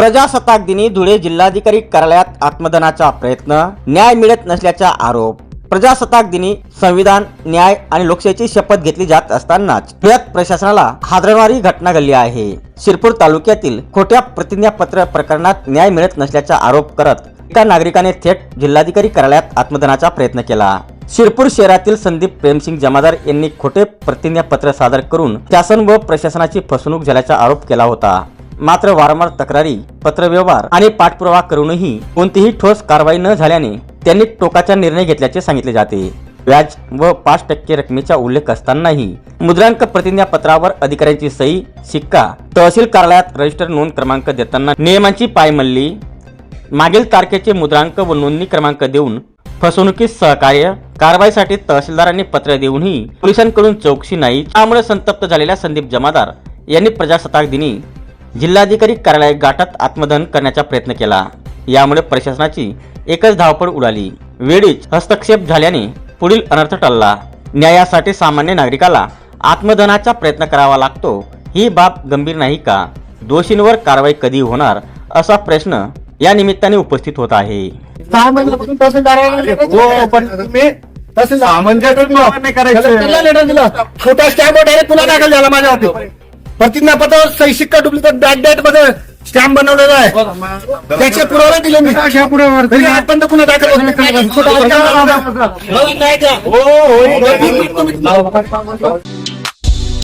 प्रजासत्ताक दिनी धुळे जिल्हाधिकारी कार्यालयात आत्मदहनाचा प्रयत्न, न्याय मिळत नसल्याचा आरोप। प्रजासत्ताक दिनी संविधान, न्याय आणि लोकशाहीची शपथ घेतली जात असतानाच धुळ्यात प्रशासनाला हादरवणारी घटना घडली आहे। शिरपूर तालुक्यातील खोट्या प्रतिज्ञापत्र प्रकरणात न्याय मिळत नसल्याचा आरोप करत एका नागरिकाने थेट जिल्हाधिकारी कार्यालयात आत्मदहनाचा प्रयत्न केला। शिरपूर शहरातील संदीप प्रेमसिंग जमादार यांनी खोटे प्रतिज्ञापत्र सादर करून शासन व प्रशासनाची फसवणूक झाल्याचा आरोप केला होता। मात्र वारंवार तक्रारी, पत्रव्यवहार आणि पाठपुरावा करूनही कोणतीही ठोस कारवाई न झाल्याने त्यांनी टोकाचा निर्णय घेतल्याचे सांगितले जाते। व्याज व 5% रकमेचा उल्लेख असतानाही मुद्रांक प्रतिज्ञापत्रावर अधिकाऱ्यांची सही, शिक्का, तहसील कार्यालयात रजिस्टर नोंद क्रमांक देताना नियमांची पायमल्ली, मागील तारखेचे मुद्रांक व नोंदणी क्रमांक देऊन फसवणुकीस सहकार्य, कारवाईसाठी तहसीलदारांनी पत्र देऊनही पोलिसांकडून चौकशी नाही। त्यामुळे संतप्त झालेल्या संदीप जमादार यांनी प्रजासत्ताक दिनी जिल्हाधिकारी कार्यालय गाठत आत्मदहन करण्याचा प्रयत्न केला। यामुळे प्रशासनाची एकच धावपळ उडाली। वेळीच हस्तक्षेप झाल्याने पुढील अनर्थ टळला। न्यायासाठी सामान्य नागरिकाला आत्मदहनाचा प्रयत्न करावा लागतो, ही बाब गंभीर नाही का? दोषींवर कारवाई कधी होणार असा प्रश्न या निमित्ताने उपस्थित होत आहे। छोटा स्टॅम्प डायरेक्ट तुला दाखल झाला माझ्यावरती। प्रतिज्ञापत्र सही, शिक्का, डुप्लिकेट बॅक डेट मध्ये स्टॅम्प बनवलेला आहे, त्याचे पुरावे दिले मी। आपण तर पुन्हा दाखल